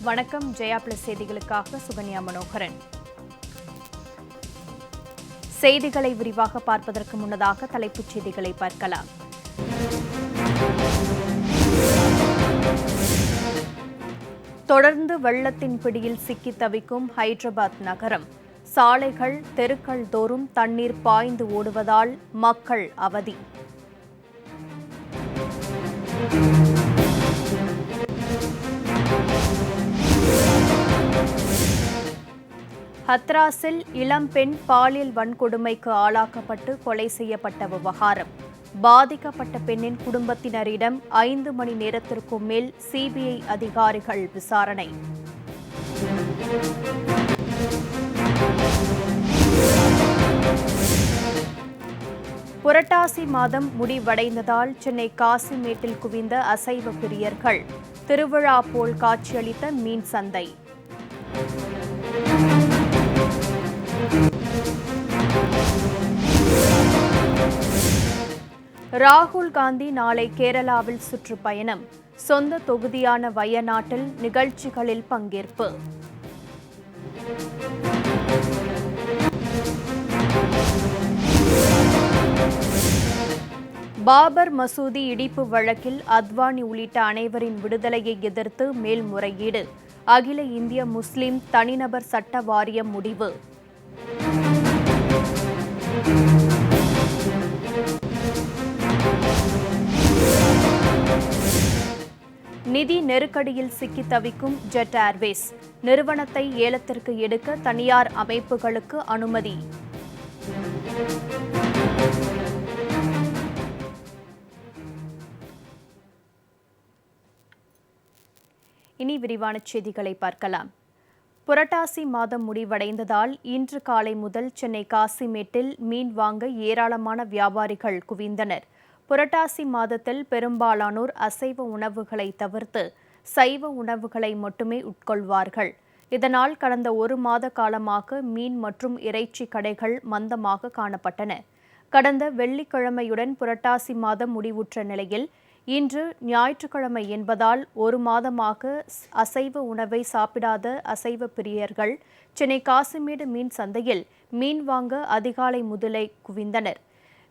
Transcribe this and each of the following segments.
வணக்கம். ஜெயா பிளஸ் செய்திகளுக்காக சுகன்யா மனோகரன். செய்திகளை விரிவாக பார்ப்பதற்கு முன்னதாக தலைப்புச் செய்திகளை பார்க்கலாம். தொடர்ந்து வெள்ளத்தின் பிடியில் சிக்கி தவிக்கும் ஹைதராபாத் நகரம். சாலைகள், தெருக்கள் தோறும் தண்ணீர் பாய்ந்து ஓடுவதால் மக்கள் அவதி. ஹத்ராஸில் இளம்பெண் பாலியல் வன்கொடுமைக்கு ஆளாக்கப்பட்டு கொலை செய்யப்பட்ட விவகாரம். பாதிக்கப்பட்ட பெண்ணின் குடும்பத்தினரிடம் 5 மணி நேரத்திற்கும் மேல் சிபிஐ அதிகாரிகள் விசாரணை. புரட்டாசி மாதம் முடிவடைந்ததால் சென்னை காசிமேட்டில் குவிந்த அசைவ பிரியர்கள். திருவிழா போல் காட்சியளித்த மீன் சந்தை. ராகுல் காந்தி நாளை கேரளாவில் சுற்றுப்பயணம். சொந்த தொகுதியான வயநாட்டில் நிகழ்ச்சிகளில் பங்கேற்பு. பாபர் மசூதி இடிப்பு வழக்கில் அத்வானி உள்ளிட்ட அனைவரின் விடுதலையை எதிர்த்து மேல்முறையீடு. அகில இந்திய முஸ்லிம் தனிநபர் சட்ட வாரியம் முடிவு. நிதி நெருக்கடியில் சிக்கி தவிக்கும் ஜெட் ஏர்வேஸ். நிறுவனத்தை ஏலத்திற்கு எடுக்க தனியார் அமைப்புகளுக்கு அனுமதி. இனி விரிவான செய்திகளை பார்க்கலாம். புரட்டாசி மாதம் முடிவடைந்ததால் இன்று காலை முதல் சென்னை காசிமேட்டில் மீன் வாங்க ஏராளமான வியாபாரிகள் குவிந்தனர். புரட்டாசி மாதத்தில் பெரும்பாலானோர் அசைவ உணவுகளை தவிர்த்து சைவ உணவுகளை மட்டுமே உட்கொள்வார்கள். இதனால் கடந்த 1 மாத காலமாக மீன் மற்றும் இறைச்சி கடைகள் மந்தமாக காணப்பட்டன. கடந்த வெள்ளிக்கிழமையுடன் புரட்டாசி மாதம் முடிவுற்ற நிலையில் இன்று ஞாயிற்றுக்கிழமை என்பதால் 1 மாதமாக அசைவ உணவை சாப்பிடாத அசைவ பிரியர்கள் சென்னை காசிமேடு மீன் சந்தையில் மீன் வாங்க அதிகாலை முதலே குவிந்தனர்.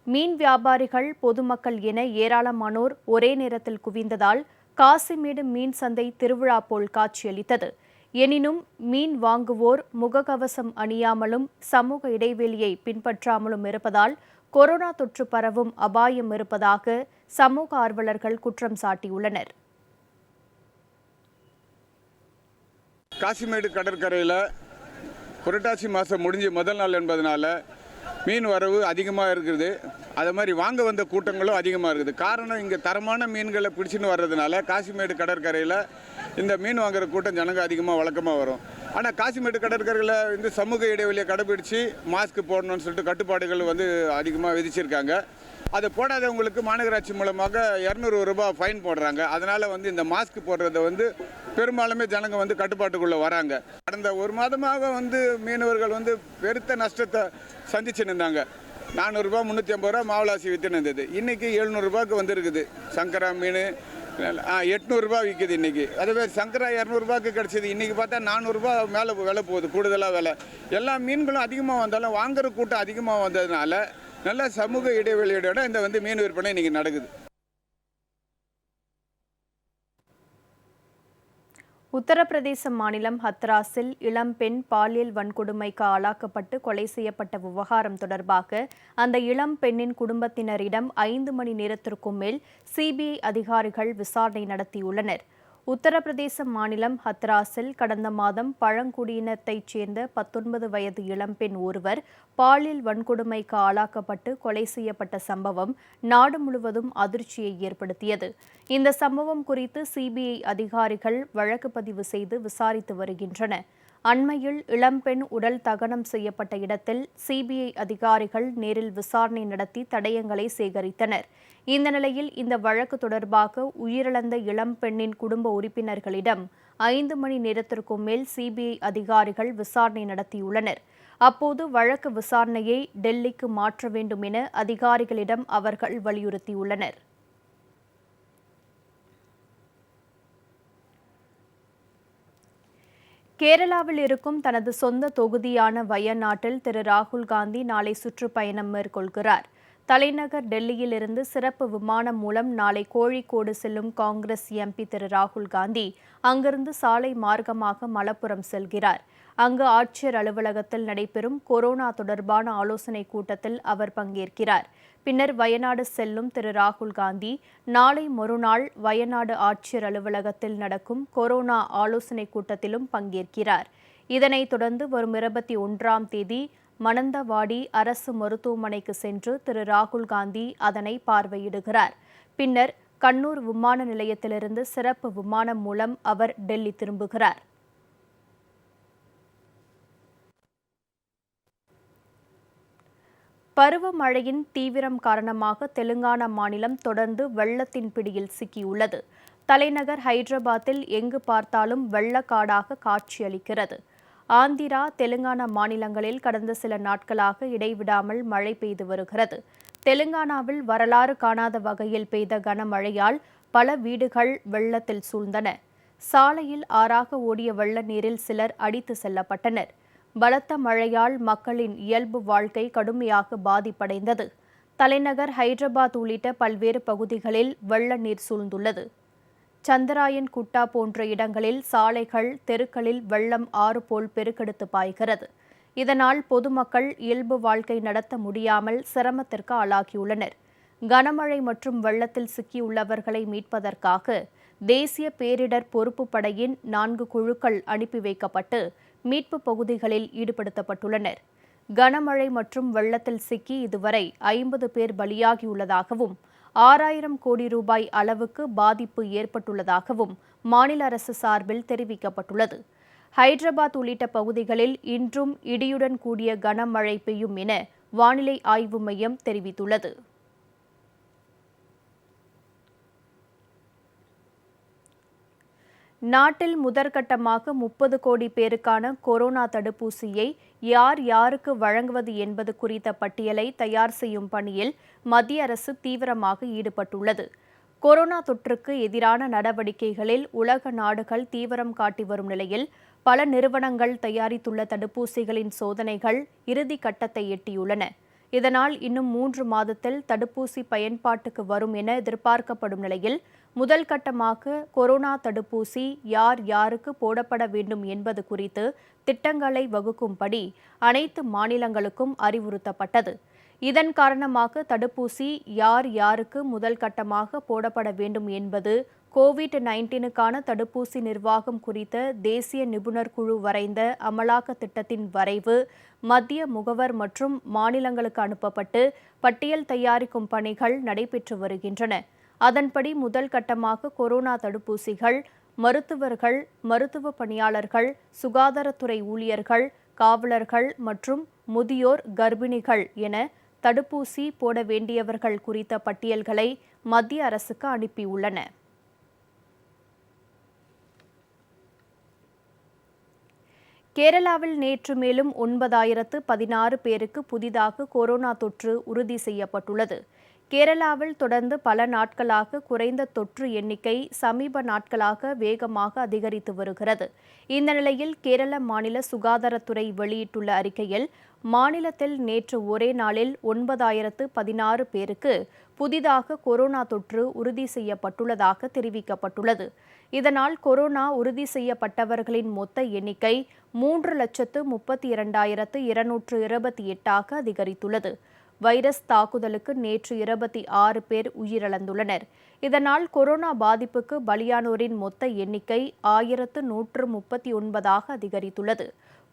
மீன் வியாபாரிகள், பொதுமக்கள் என ஏராளமானோர் ஒரே நேரத்தில் குவிந்ததால் காசிமேடு மீன் சந்தை திருவிழா போல் காட்சியளித்தது. எனினும் மீன் வாங்குவோர் முகக்கவசம் அணியாமலும் சமூக இடைவெளியை பின்பற்றாமலும் இருப்பதால் கொரோனா தொற்று பரவும் அபாயம் இருப்பதாக சமூக ஆர்வலர்கள் குற்றம் சாட்டியுள்ளனர். காசிமேடு கடற்கரையில் புரட்டாசி மாதம் முடிஞ்சு முதல் நாள் என்பதனால மீன் வரவு அதிகமாக இருக்குது. அது மாதிரி வாங்க வந்த கூட்டங்களும் அதிகமாக இருக்குது. காரணம், இங்கே தரமான மீன்களை பிடிச்சின்னு வர்றதுனால காசிமேடு கடற்கரையில் இந்த மீன் வாங்குகிற கூட்டம் ஜனங்க அதிகமாக வழக்கமாக வரும். ஆனால் காசிமேடு கடற்கரையில் இந்த சமூக இடைவெளியை கடைபிடிச்சு மாஸ்க் போடணும்னு சொல்லிட்டு கட்டுப்பாடுகள் அதிகமாக விதிச்சிருக்காங்க. அதை போடாதவங்களுக்கு மாநகராட்சி மூலமாக 200 ரூபாய் ஃபைன் போடுறாங்க. அதனால் இந்த மாஸ்க் போடுறத பெரும்பாலுமே ஜனங்க கட்டுப்பாட்டுக்குள்ளே வராங்க. கடந்த 1 மாதமாக மீனவர்கள் பெருத்த நஷ்டத்தை சந்திச்சுன்னு இருந்தாங்க. 400 ரூபாய் 350 ரூபா மாவலாசி விற்றுன்னு இருந்தது. இன்றைக்கி 700 ரூபாய்க்கு வந்துருக்குது. சங்கரா மீன் 800 ரூபாய் விற்கிது இன்றைக்கி. அதுவே சங்கரா 200 ரூபாய்க்கு கிடச்சிது. இன்றைக்கி பார்த்தா 400 ரூபாய் மேலே விலை போகுது, கூடுதலாக விலை. எல்லா மீன்களும் அதிகமாக வந்தாலும் வாங்குகிற கூட்டம் அதிகமாக வந்ததுனால நல்ல சமூக இடைவெளியோட இந்த மீன் விற்பனை இன்றைக்கி நடக்குது. உத்தரப்பிரதேச மாநிலம் ஹத்ராஸில் இளம்பெண் பாலியல் வன்கொடுமைக்கு ஆளாக்கப்பட்டு கொலை செய்யப்பட்ட விவகாரம் தொடர்பாக அந்த இளம்பெண்ணின் குடும்பத்தினரிடம் 5 மணி நேரத்திற்கும் மேல் சிபிஐ அதிகாரிகள் விசாரணை நடத்தியுள்ளனர். உத்தரப்பிரதேச மாநிலம் ஹத்ராஸில் கடந்த மாதம் பழங்குடியினத்தைச் சேர்ந்த 19 வயது இளம்பெண் ஒருவர் பாலியல் வன்கொடுமைக்கு ஆளாக்கப்பட்டு கொலை செய்யப்பட்ட சம்பவம் நாடு முழுவதும் அதிர்ச்சியை ஏற்படுத்தியது. இந்த சம்பவம் குறித்து சிபிஐ அதிகாரிகள் வழக்கு பதிவு செய்து விசாரித்து வருகின்றனர். அண்மையில் இளம்பெண் உடல் தகனம் செய்யப்பட்ட இடத்தில் சிபிஐ அதிகாரிகள் நேரில் விசாரணை நடத்தி தடயங்களை சேகரித்தனர். இந்த நிலையில் இந்த வழக்கு தொடர்பாக உயிரிழந்த இளம்பெண்ணின் குடும்ப உறுப்பினர்களிடம் 5 மணி நேரத்திற்கும் மேல் சிபிஐ அதிகாரிகள் விசாரணை நடத்தியுள்ளனர். அப்போது வழக்கு விசாரணையை டெல்லிக்கு மாற்ற வேண்டும் என அதிகாரிகளிடம் அவர்கள் வலியுறுத்தியுள்ளனர். கேரளாவில் இருக்கும் தனது சொந்த தொகுதியான வயநாட்டில் திரு ராகுல் காந்தி நாளை சுற்றுப்பயணம் மேற்கொள்கிறார். தலைநகர் டெல்லியில் இருந்து சிறப்பு விமானம் மூலம் நாளை கோழிக்கோடு செல்லும் காங்கிரஸ் எம்பி திரு ராகுல் காந்தி அங்கிருந்து சாலை மார்க்கமாக மலப்புரம் செல்கிறார். அங்கு ஆட்சியர் அலுவலகத்தில் நடைபெறும் கொரோனா தொடர்பான ஆலோசனைக் கூட்டத்தில் அவர் பங்கேற்கிறார். பின்னர் வயநாடு செல்லும் திரு ராகுல் காந்தி நாளை மறுநாள் வயநாடு ஆட்சியர் அலுவலகத்தில் நடக்கும் கொரோனா ஆலோசனைக் கூட்டத்திலும் பங்கேற்கிறார். இதனைத் தொடர்ந்து வரும் 21ஆம் தேதி மணந்தவாடி அரசு மருத்துவமனைக்கு சென்று திரு ராகுல் காந்தி அதனை பார்வையிடுகிறார். பின்னர் கண்ணூர் விமான நிலையத்திலிருந்து சிறப்பு விமானம் மூலம் அவர் டெல்லி திரும்புகிறார். பருவமழையின் தீவிரம் காரணமாக தெலுங்கானா மாநிலம் தொடர்ந்து வெள்ளத்தின் பிடியில் சிக்கியுள்ளது. தலைநகர் ஹைதராபாத்தில் எங்கு பார்த்தாலும் வெள்ளக்காடாக காட்சியளிக்கிறது. ஆந்திரா, தெலுங்கானா மாநிலங்களில் கடந்த சில நாட்களாக இடைவிடாமல் மழை பெய்து வருகிறது. தெலுங்கானாவில் வரலாறு காணாத வகையில் பெய்த கனமழையால் பல வீடுகள் வெள்ளத்தில் சூழ்ந்தன. சாலையில் ஆறாக ஓடிய வெள்ள நீரில் சிலர் அடித்து செல்லப்பட்டனர். பலத்த மழையால் மக்களின் இயல்பு வாழ்க்கை கடுமையாக பாதிப்படைந்தது. தலைநகர் ஹைதராபாத் உள்ளிட்ட பல்வேறு பகுதிகளில் வெள்ள நீர் சூழ்ந்துள்ளது. சந்திராயன் குட்டா போன்ற இடங்களில் சாலைகள், தெருக்களில் வெள்ளம் ஆறு போல் பெருக்கெடுத்து பாய்கிறது. இதனால் பொதுமக்கள் இயல்பு வாழ்க்கை நடத்த முடியாமல் சிரமத்திற்கு ஆளாகியுள்ளனர். கனமழை மற்றும் வெள்ளத்தில் சிக்கியுள்ளவர்களை மீட்பதற்காக தேசிய பேரிடர் பொறுப்பு படையின் 4 குழுக்கள் அனுப்பி வைக்கப்பட்டு மீட்பு பகுதிகளில் ஈடுபடுத்தப்பட்டுள்ளனர். கனமழை மற்றும் வெள்ளத்தில் சிக்கி இதுவரை 50 பேர் பலியாகியுள்ளதாகவும் 6000 கோடி ரூபாய் அளவுக்கு பாதிப்பு ஏற்பட்டுள்ளதாகவும் மாநில அரசு சார்பில் தெரிவிக்கப்பட்டுள்ளது. ஹைதராபாத் உள்ளிட்ட பகுதிகளில் இன்றும் இடியுடன் கூடிய கனமழை பெய்யும் என வானிலை ஆய்வு மையம் தெரிவித்துள்ளது. நாட்டில் முதற்கட்டமாக 30 கோடி பேருக்கான கொரோனா தடுப்பூசியை யார் யாருக்கு வழங்குவது என்பது குறித்த பட்டியலை தயார் செய்யும் பணியில் மத்திய அரசு தீவிரமாக ஈடுபட்டுள்ளது. கொரோனா தொற்றுக்கு எதிரான நடவடிக்கைகளில் உலக நாடுகள் தீவிரம் காட்டி வரும் நிலையில் பல நிறுவனங்கள் தயாரித்துள்ள தடுப்பூசிகளின் சோதனைகள் இறுதி கட்டத்தை எட்டியுள்ளன. இதனால் இன்னும் 3 மாதத்தில் தடுப்பூசி பயன்பாட்டுக்கு வரும் என எதிர்பார்க்கப்படும் நிலையில் முதல் கட்டமாக கொரோனா தடுப்பூசி யார் யாருக்கு போடப்பட வேண்டும் என்பது குறித்து திட்டங்களை வகுக்கும்படி அனைத்து மாநிலங்களுக்கும் அறிவுறுத்தப்பட்டது. இதன் காரணமாக தடுப்பூசி யார் யாருக்கு முதல் கட்டமாக போடப்பட வேண்டும் என்பது கோவிட்-19க்கான தடுப்பூசி நிர்வாகம் குறித்த தேசிய நிபுணர் குழு வரைந்த அமலாக்க திட்டத்தின் வரைவு மத்திய முகவர் மற்றும் மாநிலங்களுக்கு அனுப்பப்பட்டு பட்டியல் தயாரிக்கும் பணிகள் நடைபெற்று வருகின்றன. அதன்படி முதல் கட்டமாக கொரோனா தடுப்பூசிகள் மருத்துவர்கள், மருத்துவ பணியாளர்கள், சுகாதாரத்துறை ஊழியர்கள், காவலர்கள் மற்றும் முதியோர், கர்ப்பிணிகள் என தடுப்பூசி போட வேண்டியவர்கள் குறித்த பட்டியல்களை மத்திய அரசுக்கு அனுப்பியுள்ளன. கேரளாவில் நேற்று மேலும் 9016 பேருக்கு புதிதாக கொரோனா தொற்று உறுதி செய்யப்பட்டுள்ளது. கேரளாவில் தொடர்ந்து பல நாட்களாக குறைந்த தொற்று எண்ணிக்கை சமீப நாட்களாக வேகமாக அதிகரித்து வருகிறது. இந்த நிலையில் கேரள மாநில சுகாதாரத்துறை வெளியிட்டுள்ள அறிக்கையில் மாநிலத்தில் நேற்று ஒரே நாளில் 9016 பேருக்கு புதிதாக கொரோனா தொற்று உறுதி செய்யப்பட்டுள்ளதாக தெரிவிக்கப்பட்டுள்ளது. இதனால் கொரோனா உறுதி செய்யப்பட்டவர்களின் மொத்த எண்ணிக்கை 3,32,228 அதிகரித்துள்ளது. வைரஸ் தாக்குதலுக்கு நேற்று 26 பேர் உயிரிழந்துள்ளனர். இதனால் கொரோனா பாதிப்புக்கு பலியானோரின் மொத்த எண்ணிக்கை 1139 அதிகரித்துள்ளது.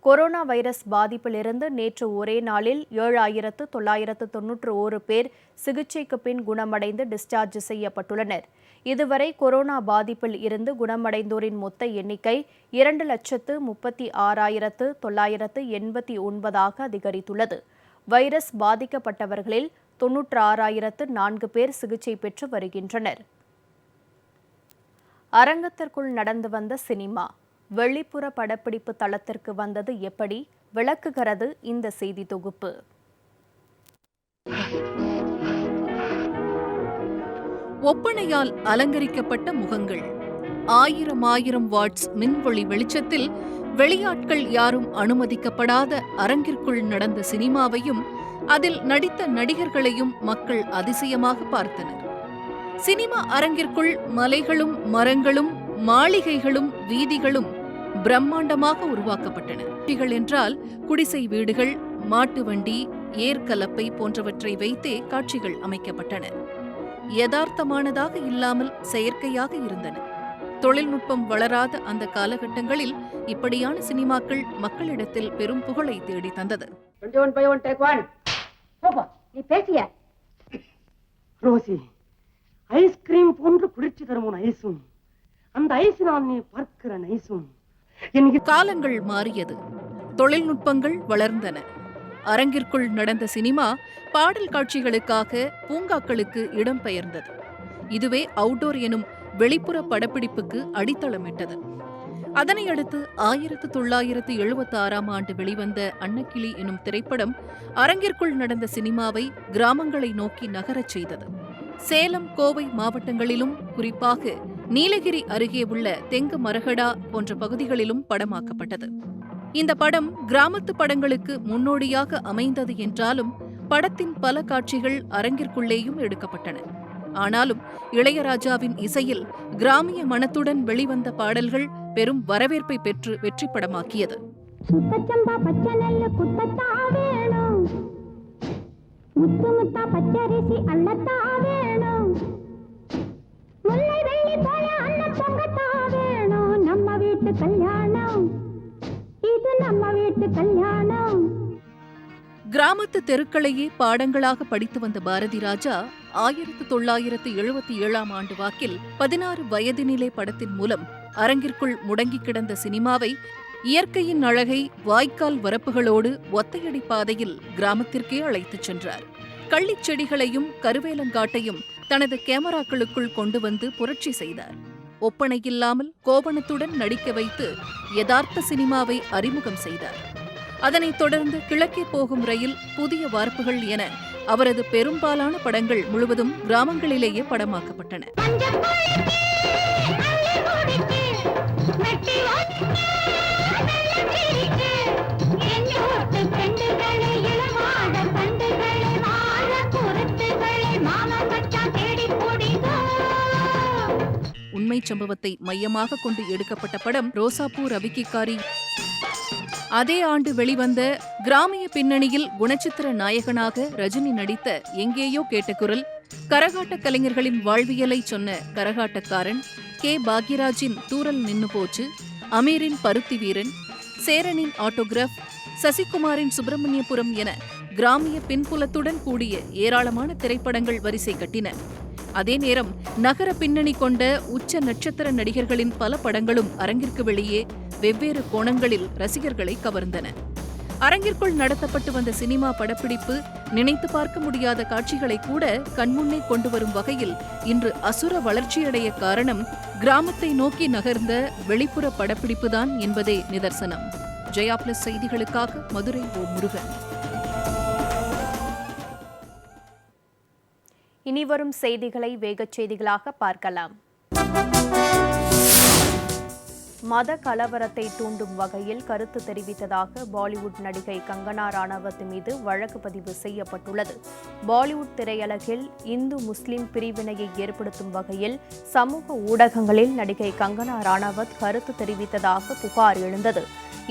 கொரோனா வைரஸ் பாதிப்பிலிருந்து நேற்று ஒரே நாளில் 7991 பேர் சிகிச்சைக்கு பின் குணமடைந்து டிஸ்சார்ஜ் செய்யப்பட்டுள்ளனர். இதுவரை கொரோனா பாதிப்பில் இருந்து குணமடைந்தோரின் மொத்த எண்ணிக்கை 2,36,989 அதிகரித்துள்ளது. வைரஸ் பாதிக்கப்பட்டவர்களில் 96,004 பேர் சிகிச்சை பெற்று வருகின்றனர். அரங்கத்திற்குள் நடந்து வந்த சினிமா வெளிப்புற படப்பிடிப்பு தளத்திற்கு வந்தது எப்படி விளக்குகிறது இந்த செய்தி தொகுப்பு. ஒப்பனையால் அலங்கரிக்கப்பட்ட முகங்கள், 1000 வாட்ஸ் மின்வொளி வெளிச்சத்தில் வெளியாட்கள் யாரும் அனுமதிக்கப்படாத அரங்கிற்குள் நடந்த சினிமாவையும் அதில் நடித்த நடிகர்களையும் மக்கள் அதிசயமாக பார்த்தனர். சினிமா அரங்கிற்குள் மலைகளும் மரங்களும் மாளிகைகளும் வீதிகளும் பிரம்மாண்டமாக உருவாக்கப்பட்டன. வீடுகள் என்றால் குடிசை வீடுகள், மாட்டு வண்டி, ஏர்கலப்பை போன்றவற்றை வைத்தே காட்சிகள் அமைக்கப்பட்டன. யதார்த்தமானதாக இல்லாமல் செயற்கையாக இருந்தன. தொழில்நுட்பம் வளராத அந்த காலகட்டங்களில் இப்படியான சினிமாக்கள் மக்களிடத்தில் பெரும் புகழை தேடி தந்தது. ரோசி, ஐஸ்கிரீம் போன்று குளிர்ச்சி தரும் ஐஸும் அந்த ஐஸினால் நீ பார்க்கிற நைஸும். காலங்கள் மாறியது, தொழில்நுட்பங்கள் வளர்ந்தன. அரங்கிற்குள் நடந்த சினிமா பாடல் காட்சிகளுக்காக பூங்காக்களுக்கு இடம்பெயர்ந்தது. இதுவே அவுட்டோர் எனும் வெளிப்புற படப்பிடிப்புக்கு அடித்தளமிட்டது. அதனையடுத்து 1976ஆம் ஆண்டு வெளிவந்த அன்னக்கிளி எனும் திரைப்படம் அரங்கிற்குள் நடந்த சினிமாவை கிராமங்களை நோக்கி நகரச் செய்தது. சேலம், கோவை மாவட்டங்களிலும் குறிப்பாக நீலகிரி அருகே உள்ள தெங்கு மரகடா போன்ற பகுதிகளிலும் படமாக்கப்பட்டது. இந்த படம் கிராமத்து படங்களுக்கு முன்னோடியாக அமைந்தது என்றாலும் படத்தின் பல காட்சிகள் அரங்கிற்குள்ளேயும் எடுக்கப்பட்டன. ஆனாலும் இளையராஜாவின் இசையில் கிராமிய மனத்துடன் வெளிவந்த பாடல்கள் பெரும் வரவேற்பை பெற்று வெற்றி படமாக்கியது. கிராமத்து தெருக்களையே பாடங்களாக படித்து வந்த பாரதி ராஜா 1977ஆம் ஆண்டு வாக்கில் 16 வயதினிலே படத்தின் மூலம் அரங்கிற்குள் முடங்கி கிடந்த சினிமாவை இயற்கையின் அழகை வாய்க்கால் வரப்புகளோடு ஒத்தையடி பாதையில் கிராமத்திற்கே அழைத்துச் சென்றார். கள்ளிச் செடிகளையும் கருவேலங்காட்டையும் தனது கேமராக்களுக்குள் கொண்டு வந்து புரட்சி செய்தார். ஒப்பனையில்லாமல் கோவணத்துடன் நடிக்க வைத்து யதார்த்த சினிமாவை அறிமுகம் செய்தார். அதனைத் தொடர்ந்து கிழக்கே போகும் ரயில், புதிய வார்ப்புகள் என அவரது பெரும்பாலான படங்கள் முழுவதும் கிராமங்களிலேயே படமாக்கப்பட்டன. உண்மை சம்பவத்தை மையமாக கொண்டு எடுக்கப்பட்ட படம் ரோசாப்பூ ரவிக்கிக்காரி. அதே ஆண்டு வெளிவந்த கிராமிய பின்னணியில் குணச்சித்திர நாயகனாக ரஜினி நடித்த எங்கேயோ கேட்ட குரல், கரகாட்ட கலைஞர்களின் வாழ்வியலை சொன்ன கரகாட்டக்காரன், கே. பாக்யராஜின் தூரல் நின்னு போச்சு, அமீரின் பருத்தி வீரன், சேரனின் ஆட்டோகிராஃப், சசிகுமாரின் சுப்பிரமணியபுரம் என கிராமிய பின்புலத்துடன் கூடிய ஏராளமான திரைப்படங்கள் வரிசை கட்டின. அதே நேரம் நகர பின்னணி கொண்ட உச்ச நட்சத்திர நடிகர்களின் பல படங்களும் அரங்கிற்கு வெளியே வெவ்வேறு கோணங்களில் ரசிகர்களை கவர்ந்தன. அரங்கிற்குள் நடத்தப்பட்டு வந்த சினிமா படப்பிடிப்பு நினைத்து பார்க்க முடியாத காட்சிகளை கூட கண்முன்னே கொண்டு வரும் வகையில் இன்று அசுர வளர்ச்சியடைய காரணம் கிராமத்தை நோக்கி நகர்ந்த வெளிப்புற படப்பிடிப்புதான் என்பதே நிதர்சனம். ஜெயா பிளஸ் செய்திகளுக்காக மதுரை ஓ. முருகன். இனிவரும் செய்திகளை வேகச் செய்திகளாக பார்க்கலாம். மத கலவரத்தை தூண்டும் வகையில் கருத்து தெரிவித்ததாக பாலிவுட் நடிகை கங்கனா ராணாவத் மீது வழக்கு பதிவு செய்யப்பட்டுள்ளது. பாலிவுட் திரையுலகில் இந்து முஸ்லிம் பிரிவினையை ஏற்படுத்தும் வகையில் சமூக ஊடகங்களில் நடிகை கங்கனா ராணாவத் கருத்து தெரிவித்ததாக புகார் எழுந்தது.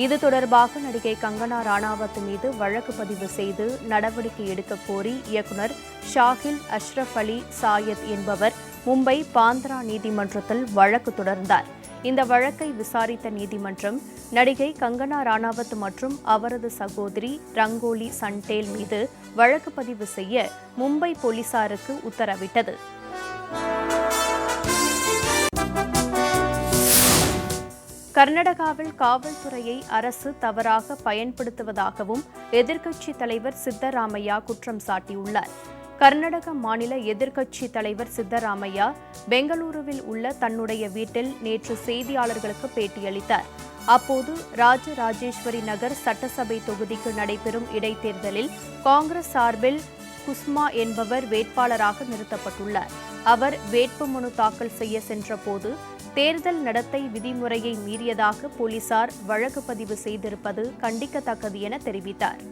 இது தொடர்பாக நடிகை கங்கனா ராணாவத் மீது வழக்கு பதிவு செய்து நடவடிக்கை எடுக்க கோரி இயக்குநர் ஷாகில் அஷ்ரப் அலி சாயத் என்பவர் மும்பை பாந்த்ரா நீதிமன்றத்தில் வழக்கு தொடர்ந்தார். இந்த வழக்கை விசாரித்த நீதிமன்றம் நடிகை கங்கனா ராணாவத் மற்றும் அவரது சகோதரி ரங்கோலி சன்டேல் மீது வழக்கு பதிவு செய்ய மும்பை போலீசாருக்கு உத்தரவிட்டது. கர்நாடகாவில் காவல்துறையை அரசு தவறாக பயன்படுத்துவதாகவும் எதிர்க்கட்சித் தலைவர் சித்தராமையா குற்றம் சாட்டியுள்ளார். கர்நாடக மாநில எதிர்க்கட்சித் தலைவர் சித்தராமையா பெங்களூருவில் உள்ள தன்னுடைய வீட்டில் நேற்று செய்தியாளர்களுக்கு பேட்டியளித்தார். அப்போது ராஜராஜேஸ்வரி நகர் சட்டசபை தொகுதிக்கு நடைபெறும் இடைத்தேர்தலில் காங்கிரஸ் சார்பில் குஸ்மா என்பவர் வேட்பாளராக நிறுத்தப்பட்டுள்ளார். அவர் வேட்புமனு தாக்கல் செய்ய சென்றபோது தேர்தல் நடத்தை விதிமுறையை மீறியதாக போலீசார் வழக்கு பதிவு செய்திருப்பது கண்டிக்கத்தக்கது என தெரிவித்தார்.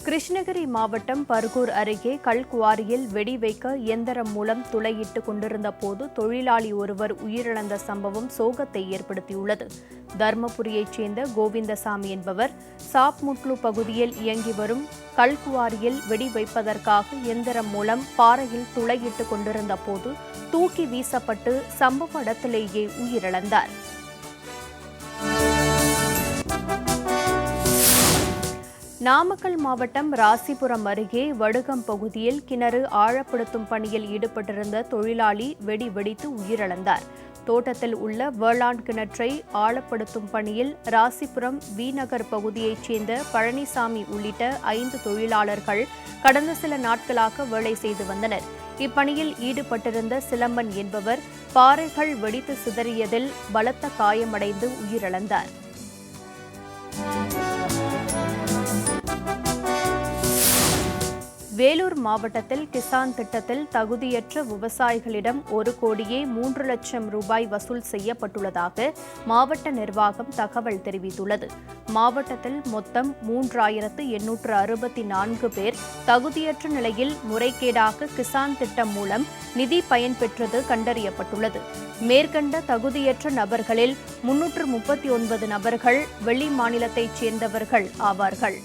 கிருஷ்ணகிரி மாவட்டம் பர்கூர் அருகே கல்குவாரியில் வெடி வைக்க இயந்திரம் மூலம் துளையிட்டுக் கொண்டிருந்த போது தொழிலாளி ஒருவர் உயிரிழந்த சம்பவம் சோகத்தை ஏற்படுத்தியுள்ளது. தர்மபுரியைச் சேர்ந்த கோவிந்தசாமி என்பவர் சாப்முட்லு பகுதியில் இயங்கி வரும் கல்குவாரியில் வெடி வைப்பதற்காக இயந்திரம் மூலம் பாறையில் துளையிட்டுக் கொண்டிருந்த போது தூக்கி வீசப்பட்டு சம்பவ இடத்திலேயே உயிரிழந்தார். நாமக்கல் மாவட்டம் ராசிபுரம் அருகே வடுகம் பகுதியில் கிணறு ஆழப்படுத்தும் பணியில் ஈடுபட்டிருந்த தொழிலாளி வெடித்து உயிரிழந்தார். தோட்டத்தில் உள்ள வேளாண் கிணற்றை ஆழப்படுத்தும் பணியில் ராசிபுரம் வி நகர் பகுதியைச் சேர்ந்த பழனிசாமி உள்ளிட்ட 5 தொழிலாளர்கள் கடந்த சில நாட்களாக வேலை செய்து வந்தனர். இப்பணியில் ஈடுபட்டிருந்த சிலம்பன் என்பவர் பாறைகள் வெடித்து சிதறியதில் பலத்த காயமடைந்து உயிரிழந்தார். வேலூர் மாவட்டத்தில் கிசான் திட்டத்தில் தகுதியற்ற விவசாயிகளிடம் 1,03,00,000 ரூபாய் வசூல் செய்யப்பட்டுள்ளதாக மாவட்ட நிர்வாகம் தகவல் தெரிவித்துள்ளது. மாவட்டத்தில் மொத்தம் 3,864 பேர் தகுதியற்ற நிலையில் முறைகேடாக கிசான் திட்டம் மூலம் நிதி பயன்பெற்றது கண்டறியப்பட்டுள்ளது. மேற்கண்ட தகுதியற்ற நபர்களில் 339 நபர்கள் வெளி மாநிலத்தைச் சேர்ந்தவர்கள் ஆவார்கள்.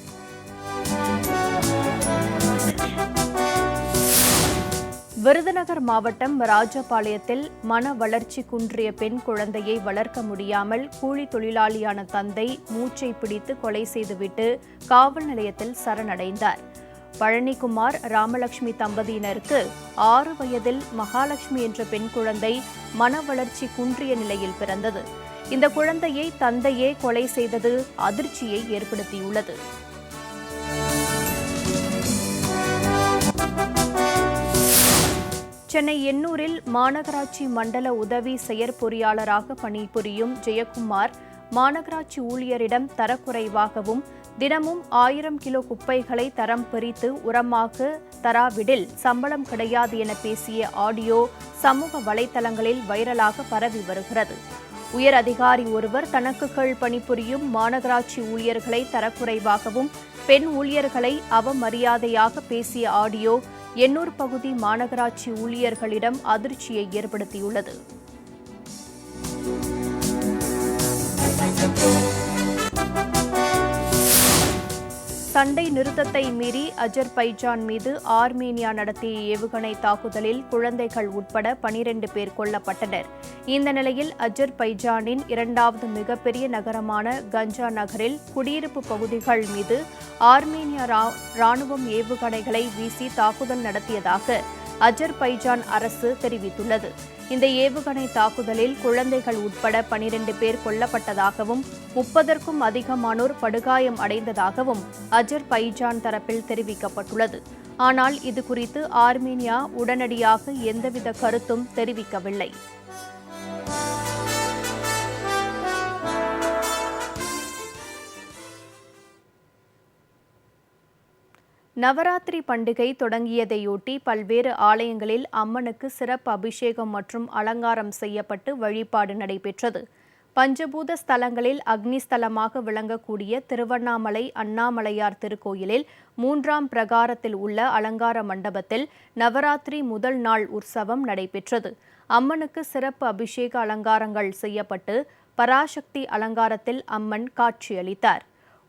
விருதுநகர் மாவட்டம் ராஜபாளையத்தில் மன வளர்ச்சி குன்றிய பெண் குழந்தையை வளர்க்க முடியாமல் கூலி தொழிலாளியான தந்தை மூச்சை பிடித்து கொலை செய்துவிட்டு காவல் நிலையத்தில் சரணடைந்தார். பழனிக்குமார் ராமலட்சுமி தம்பதியினருக்கு 6 வயதில் மகாலட்சுமி என்ற பெண் குழந்தை மன வளர்ச்சி குன்றிய நிலையில் பிறந்தது. இந்த குழந்தையை தந்தையே கொலை செய்தது அதிர்ச்சியை ஏற்படுத்தியுள்ளது. சென்னை எண்ணூரில் மாநகராட்சி மண்டல உதவி செயற்பொறியாளராக பணிபுரியும் ஜெயக்குமார் மாநகராட்சி ஊழியரிடம் தரக்குறைவாகவும் தினமும் 1000 கிலோ குப்பைகளை தரம் பிரித்து உரமாக தராவிடில் சம்பளம் கிடையாது என பேசிய ஆடியோ சமூக வலைதளங்களில் வைரலாக பரவி வருகிறது. உயர் அதிகாரி ஒருவர் தனக்கு கீழ் பணிபுரியும் மாநகராட்சி ஊழியர்களை தரக்குறைவாகவும் பெண் ஊழியர்களை அவமரியாதையாக பேசிய ஆடியோ எண்ணூர் பகுதி மாநகராட்சி ஊழியர்களிடம் அதிர்ச்சியை ஏற்படுத்தியுள்ளது. சண்டை நிறுத்தத்தை மீறி அஜர்பைஜான் மீது ஆர்மேனியா நடத்திய ஏவுகணை தாக்குதலில் குழந்தைகள் உட்பட 12 பேர் கொல்லப்பட்டனர். இந்த நிலையில் அஜர்பைஜானின் 2வது மிகப்பெரிய நகரமான கஞ்சா நகரில் குடியிருப்பு பகுதிகள் மீது ஆர்மேனியா ராணுவம் ஏவுகணைகளை வீசி தாக்குதல் நடத்தியதாக அஜர்பைஜான் அரசு தெரிவித்துள்ளது. இந்த ஏவுகணை தாக்குதலில் குழந்தைகள் உட்பட 12 பேர் கொல்லப்பட்டதாகவும் 30க்கும் அதிகமானோர் படுகாயம் அடைந்ததாகவும் அஜர்பைஜான் தரப்பில் தெரிவிக்கப்பட்டுள்ளது. ஆனால் இதுகுறித்து ஆர்மேனியா உடனடியாக எந்தவித கருத்தும் தெரிவிக்கவில்லை. நவராத்திரி பண்டிகை தொடங்கியதையொட்டி பல்வேறு ஆலயங்களில் அம்மனுக்கு சிறப்பு அபிஷேகம் மற்றும் அலங்காரம் செய்யப்பட்டு வழிபாடு நடைபெற்றது. பஞ்சபூத ஸ்தலங்களில் அக்னி ஸ்தலமாக விளங்கக்கூடிய திருவண்ணாமலை அண்ணாமலையார் திருக்கோயிலில் 3ஆம் பிரகாரத்தில் உள்ள அலங்கார மண்டபத்தில் நவராத்திரி முதல் நாள் உற்சவம் நடைபெற்றது. அம்மனுக்கு சிறப்பு அபிஷேக அலங்காரங்கள் செய்யப்பட்டு பராசக்தி அலங்காரத்தில் அம்மன் காட்சியளித்தார்.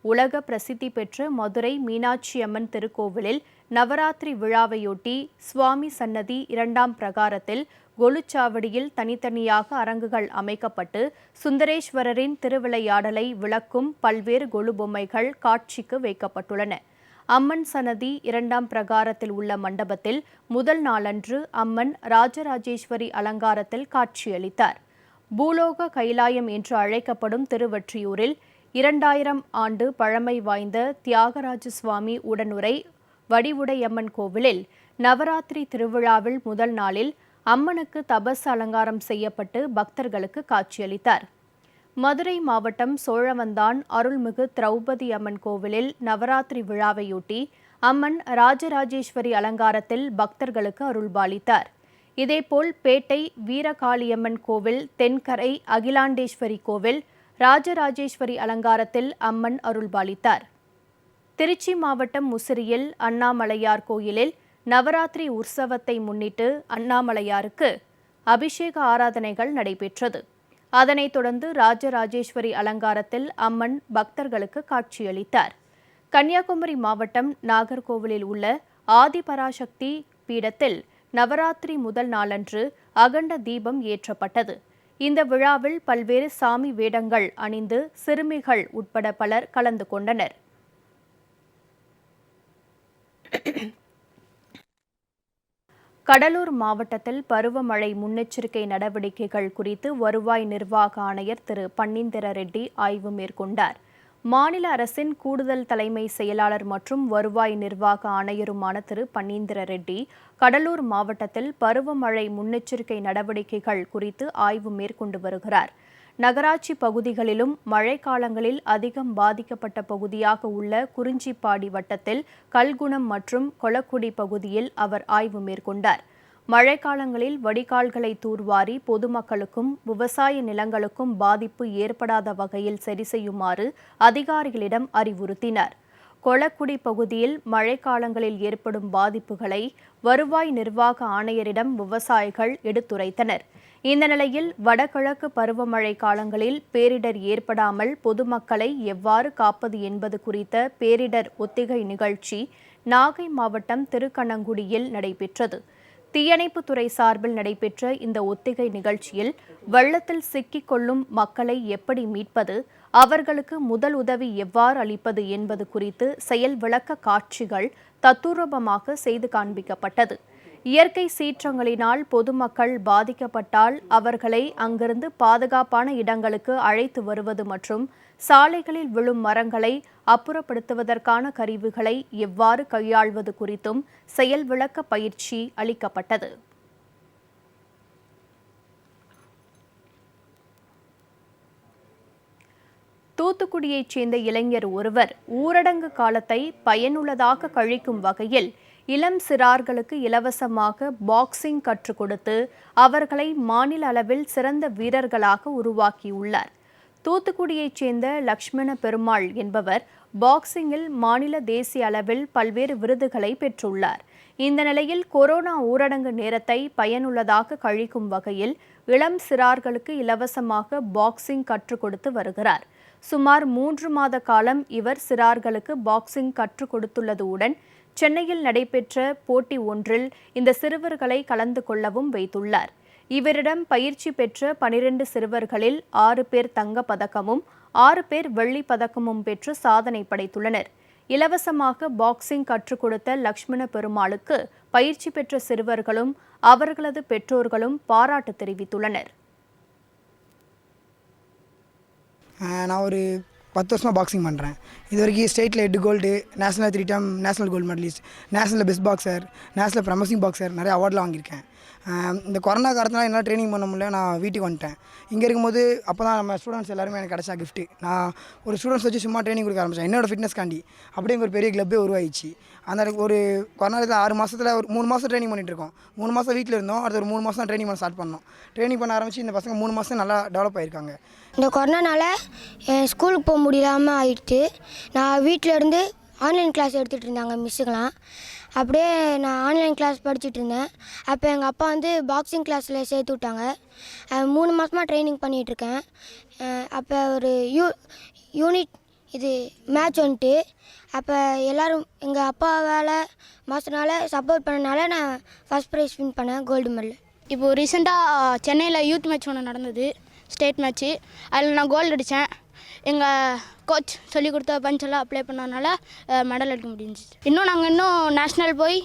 உலக பிரசித்தி பெற்ற மதுரை மீனாட்சி அம்மன் திருக்கோவிலில் நவராத்திரி விழாவையொட்டி சுவாமி சன்னதி 2ஆம் பிரகாரத்தில் கொலுச்சாவடியில் தனித்தனியாக அரங்குகள் அமைக்கப்பட்டு சுந்தரேஸ்வரரின் திருவிளையாடலை விளக்கும் பல்வேறு கொலு பொம்மைகள் காட்சிக்கு வைக்கப்பட்டுள்ளன. அம்மன் சன்னதி 2ஆம் பிரகாரத்தில் உள்ள மண்டபத்தில் முதல் நாளன்று அம்மன் ராஜராஜேஸ்வரி அலங்காரத்தில் காட்சியளித்தார். பூலோக கைலாயம் என்று அழைக்கப்படும் திருவொற்றியூரில் 2000 ஆண்டு பழமை வாய்ந்த தியாகராஜ சுவாமி உடனுறை வடிவுடையம்மன் கோவிலில் நவராத்திரி திருவிழாவில் முதல் நாளில் அம்மனுக்கு தபசு அலங்காரம் செய்யப்பட்டு பக்தர்களுக்கு காட்சியளித்தார். மதுரை மாவட்டம் சோழவந்தான் அருள்மிகு திரௌபதி அம்மன் கோவிலில் நவராத்திரி விழாவையொட்டி அம்மன் ராஜராஜேஸ்வரி அலங்காரத்தில் பக்தர்களுக்கு அருள்பாலித்தார். இதேபோல் பேட்டை வீரகாளியம்மன் கோவில், தென்கரை அகிலாண்டேஸ்வரி கோவில் ராஜராஜேஸ்வரி அலங்காரத்தில் அம்மன் அருள்பாலித்தார். திருச்சி மாவட்டம் முசிறியில் அண்ணாமலையார் கோயிலில் நவராத்திரி உற்சவத்தை முன்னிட்டு அண்ணாமலையாருக்கு அபிஷேக ஆராதனைகள் நடைபெற்றது. அதனைத் தொடர்ந்து ராஜராஜேஸ்வரி அலங்காரத்தில் அம்மன் பக்தர்களுக்கு காட்சியளித்தார். கன்னியாகுமரி மாவட்டம் நாகர்கோவிலில் உள்ள ஆதிபராசக்தி பீடத்தில் நவராத்திரி முதல் நாளன்று அகண்ட தீபம் ஏற்றப்பட்டது. இந்த விழாவில் பல்வேறு சாமி வேடங்கள் அணிந்து சிறுமிகள் உட்பட பலர் கலந்து கொண்டனர். கடலூர் மாவட்டத்தில் பருவமழை முன்னெச்சரிக்கை நடவடிக்கைகள் குறித்து வருவாய் நிர்வாக ஆணையர் திரு பன்னீந்திர ரெட்டி ஆய்வு மேற்கொண்டார். மாநில அரசின் கூடுதல் தலைமை செயலாளர் மற்றும் வருவாய் நிர்வாக ஆணையருமான திரு பன்னீந்திர ரெட்டி கடலூர் மாவட்டத்தில் பருவமழை முன்னெச்சரிக்கை நடவடிக்கைகள் குறித்து ஆய்வு மேற்கொண்டு வருகிறார். நகராட்சி பகுதிகளிலும் மழைக்காலங்களில் அதிகம் பாதிக்கப்பட்ட பகுதியாக உள்ள குறிஞ்சிப்பாடி வட்டத்தில் கல்குணம் மற்றும் கொளக்குடி பகுதியில் அவர் ஆய்வு மேற்கொண்டார். மழைக்காலங்களில் வடிகால்களை தூர்வாரி பொதுமக்களுக்கும் விவசாய நிலங்களுக்கும் பாதிப்பு ஏற்படாத வகையில் சரி செய்யுமாறு அதிகாரிகளிடம் அறிவுறுத்தினார். கொளக்குடி பகுதியில் மழைக்காலங்களில் ஏற்படும் பாதிப்புகளை வருவாய் நிர்வாக ஆணையரிடம் விவசாயிகள் எடுத்துரைத்தனர். இந்த நிலையில் வடகிழக்கு பருவமழை காலங்களில் பேரிடர் ஏற்படாமல் பொதுமக்களை எவ்வாறு காப்பது என்பது குறித்த பேரிடர் ஒத்திகை நிகழ்ச்சி நாகை மாவட்டம் திருக்கண்ணங்குடியில் நடைபெற்றது. தீயணைப்புத்துறை சார்பில் நடைபெற்ற இந்த ஒத்திகை நிகழ்ச்சியில் வெள்ளத்தில் சிக்கிக் கொள்ளும் மக்களை எப்படி மீட்பது, அவர்களுக்கு முதல் உதவி எவ்வாறு அளிப்பது என்பது குறித்து செயல் விளக்க காட்சிகள் தத்துரூபமாக செய்து காண்பிக்கப்பட்டது. இயற்கை சீற்றங்களினால் பொதுமக்கள் பாதிக்கப்பட்டால் அவர்களை அங்கிருந்து பாதுகாப்பான இடங்களுக்கு அழைத்து வருவது மற்றும் சாலைகளில் விழும் மரங்களை அப்புறப்படுத்துவதற்கான கருவிகளை எவ்வாறு கையாள்வது குறித்தும் செயல் விளக்க பயிற்சி அளிக்கப்பட்டது. தூத்துக்குடியைச் சேர்ந்த இளைஞர் ஒருவர் ஊரடங்கு காலத்தை பயனுள்ளதாக கழிக்கும் வகையில் இளம் சிறார்களுக்கு இலவசமாக பாக்ஸிங் கற்றுக் கொடுத்து அவர்களை மாநில அளவில் சிறந்த வீரர்களாக உருவாக்கியுள்ளார். தூத்துக்குடியைச் சேர்ந்த லக்ஷ்மண பெருமாள் என்பவர் பாக்ஸிங்கில் மாநில தேசிய அளவில் பல்வேறு விருதுகளை பெற்றுள்ளார். இந்த நிலையில் கொரோனா ஊரடங்கு நேரத்தை பயனுள்ளதாக கழிக்கும் வகையில் இளம் சிறார்களுக்கு இலவசமாக பாக்ஸிங் கற்றுக் கொடுத்து வருகிறார். சுமார் 3 மாத காலம் இவர் சிறார்களுக்கு பாக்ஸிங் கற்றுக் கொடுத்துள்ளதுடன் சென்னையில் நடைபெற்ற போட்டி ஒன்றில் இந்த சிறுவர்களை கலந்து கொள்ளவும் வைத்துள்ளார். இவரிடம் பயிற்சி பெற்ற 12 சிறுவர்களில் 6 பேர் தங்கப் பதக்கமும் 6 பேர் வெள்ளிப் பதக்கமும் பெற்று சாதனை படைத்துள்ளனர். இலவசமாக பாக்ஸிங் கற்றுக் கொடுத்த லக்ஷ்மண பெருமாளுக்கு பயிற்சி பெற்ற சிறுவர்களும் அவர்களது பெற்றோர்களும் பாராட்டு தெரிவித்துள்ளனர். நான் ஒரு 10 வருஷமாக பாக்ஸிங் பண்ணுறேன். இது வரைக்கும் ஸ்டேட்டில் 8 gold, national 3 time national gold medalist, நேஷனலில் best boxer, national promising boxer நிறைய அவார்டெலாம் வாங்கியிருக்கேன். இந்த கொரோனா காலத்தில் என்னால் ட்ரைனிங் பண்ண முடியல, நான் வீட்டுக்கு வந்துட்டேன். இங்கே இருக்கும்போது அப்போ தான் நம்ம ஸ்டூடெண்ட்ஸ் எல்லாருமே எனக்கு கிடச்சா கிஃப்ட்டு. நான் ஒரு ஸ்டூடெண்ட்ஸ் வச்சு சும்மா ட்ரைனிங் கொடுக்க ஆரம்பித்தேன். என்னோடய ஃபிட்னஸ்காண்டி அப்படியே ஒரு பெரிய கிளப்பே உருவாயிடுச்சு. அந்த ஒரு கொரோனா 6 மாதத்தில் ஒரு 3 மாதம் ட்ரைனிங் பண்ணிகிட்ருக்கோம். 3 மாதம் வீட்டில் இருந்தோம். அடுத்த ஒரு 3 மாதம் தான் ட்ரைனிங் பண்ண ஸ்டார்ட் பண்ணோம். ட்ரைனிங் பண்ண ஆரம்பித்து இந்த பசங்க 3 மாதம் நல்லா டெவலப் ஆகியிருக்காங்க. இந்த கொரோனானால ஸ்கூலுக்கு போக முடியாமல் ஆயிடுச்சு. நான் வீட்டில் இருந்து ஆன்லைன் கிளாஸ் எடுத்துகிட்டு இருந்தாங்க மிஸ்ஸுக்கெலாம். அப்படியே நான் ஆன்லைன் கிளாஸ் படிச்சுட்டு இருந்தேன். அப்போ எங்கள் அப்பா வந்து பாக்ஸிங் கிளாஸில் சேர்த்து விட்டாங்க. 3 மாதமாக ட்ரைனிங் பண்ணிகிட்ருக்கேன். அப்போ ஒரு யூனிட் இது மேட்ச் வந்துட்டு அப்போ எல்லோரும் எங்கள் அப்பா வேலை மாதனால சப்போர்ட் பண்ணனால நான் ஃபஸ்ட் ப்ரைஸ் வின் பண்ணேன், கோல்டு மெடல். இப்போது ரீசெண்டாக சென்னையில் யூத் மேட்ச் ஒன்று நடந்தது, ஸ்டேட் மேட்ச்சு. அதில் நான் கோல்டு அடித்தேன். எங்கள் கோச் சொல்லிக் கொடுத்த பஞ்செல்லாம் அப்ளை பண்ணனால மெடல் எடுக்க முடிஞ்சிச்சு. நாங்கள் நேஷ்னல் போய்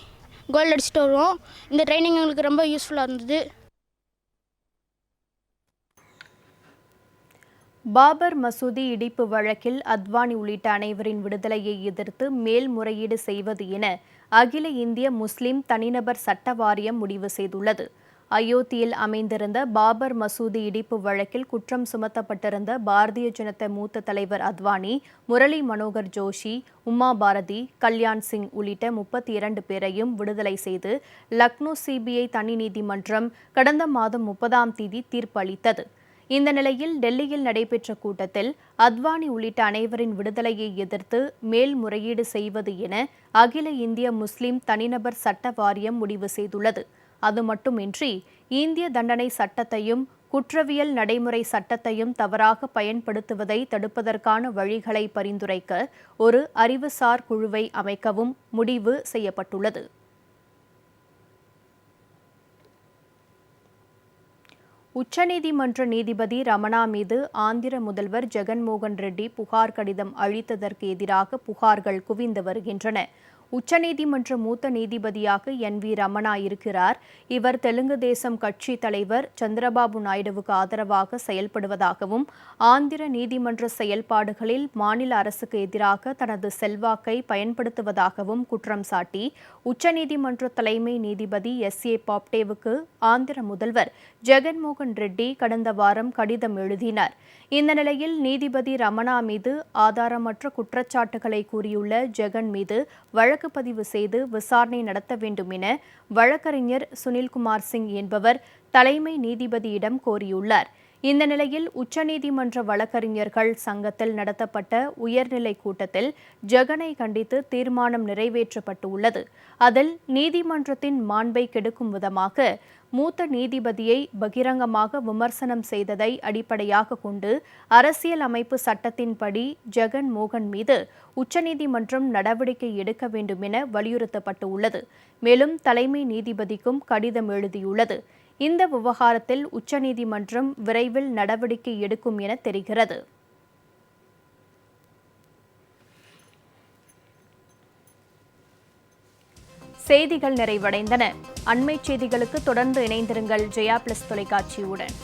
கோல்டு அடிச்சுட்டு வருவோம். இந்த ட்ரைனிங் எங்களுக்கு ரொம்ப யூஸ்ஃபுல்லாக இருந்தது. பாபர் மசூதி இடிப்பு வழக்கில் அத்வானி உள்ளிட்ட அனைவரின் விடுதலையை எதிர்த்து மேல்முறையீடு செய்வது என அகில இந்திய முஸ்லிம் தனிநபர் சட்ட வாரியம் முடிவு செய்துள்ளது. அயோத்தியில் அமைந்திருந்த பாபர் மசூதி இடிப்பு வழக்கில் குற்றம் சுமத்தப்பட்டிருந்த பாரதிய ஜனதா மூத்த தலைவர் அத்வானி, முரளி மனோகர் ஜோஷி, உமா பாரதி, கல்யாண் சிங் உள்ளிட்ட 32 பேரையும் விடுதலை செய்து லக்னோ சிபிஐ தனி நீதிமன்றம் கடந்த மாதம் 30ஆம் தேதி தீர்ப்பு அளித்தது. இந்த நிலையில் டெல்லியில் நடைபெற்ற கூட்டத்தில் அத்வானி உள்ளிட்ட அனைவரின் விடுதலையை எதிர்த்து மேல்முறையீடு செய்வது என அகில இந்திய முஸ்லிம் தனிநபர் சட்ட வாரியம் முடிவு செய்துள்ளது. அது மட்டுமின்றி இந்திய தண்டனை சட்டத்தையும் குற்றவியல் நடைமுறை சட்டத்தையும் தவறாக பயன்படுத்துவதை தடுப்பதற்கான வழிகளை பரிந்துரைக்க ஒரு அறிவுசார் குழுவை அமைக்கவும் முடிவு செய்யப்பட்டுள்ளது. உச்சநீதிமன்ற நீதிபதி ரமணா மீது ஆந்திர முதல்வர் ஜெகன்மோகன் ரெட்டி புகார் கடிதம் அளித்ததற்கு எதிராக புகார்கள் குவிந்து வருகின்றன. உச்சநீதிமன்ற மூத்த நீதிபதியாக NV ரமணா இருக்கிறார். இவர் தெலுங்கு தேசம் கட்சி தலைவர் சந்திரபாபு நாயுடுவுக்கு ஆதரவாக செயல்படுவதாகவும் ஆந்திர நீதிமன்ற செயல்பாடுகளில் மாநில அரசுக்கு எதிராக தனது செல்வாக்கை பயன்படுத்துவதாகவும் குற்றம் சாட்டி உச்சநீதிமன்ற தலைமை நீதிபதி SA பாப்டேவுக்கு ஆந்திர முதல்வர் ஜெகன்மோகன் ரெட்டி கடந்த வாரம் கடிதம் எழுதினார். இந்த நிலையில் நீதிபதி ரமணா மீது ஆதாரமற்ற குற்றச்சாட்டுகளை கூறியுள்ள ஜெகன் மீது வழக்கு பதிவு செய்து விசாரணை நடத்த வேண்டும் என வழக்கறிஞர் சுனில்குமார் சிங் என்பவர் தலைமை நீதிபதியிடம் கோரியுள்ளார். இந்த நிலையில் உச்சநீதிமன்ற வழக்கறிஞர்கள் சங்கத்தில் நடத்தப்பட்ட உயர்நிலை கூட்டத்தில் ஜெகனை கண்டித்து தீர்மானம் நிறைவேற்றப்பட்டுள்ளது. அதில் நீதிமன்றத்தின் மாண்பை கெடுக்கும் விதமாக மூத்த நீதிபதியை பகிரங்கமாக விமர்சனம் செய்ததை அடிப்படையாக கொண்டு அரசியல் அமைப்பு சட்டத்தின்படி ஜெகன் மோகன் மீது உச்சநீதிமன்றம் நடவடிக்கை எடுக்க வேண்டும் என வலியுறுத்தப்பட்டுள்ளது. மேலும் தலைமை நீதிபதிக்கும் கடிதம் எழுதியுள்ளது. இந்த விவகாரத்தில் உச்சநீதிமன்றம் விரைவில் நடவடிக்கை எடுக்கும் என தெரிகிறது. செய்திகள் நிறைவடைந்தன. அண்மைச் செய்திகளுக்கு தொடர்ந்து இணைந்திருங்கள் ஜெயா பிளஸ் தொலைக்காட்சியுடன்.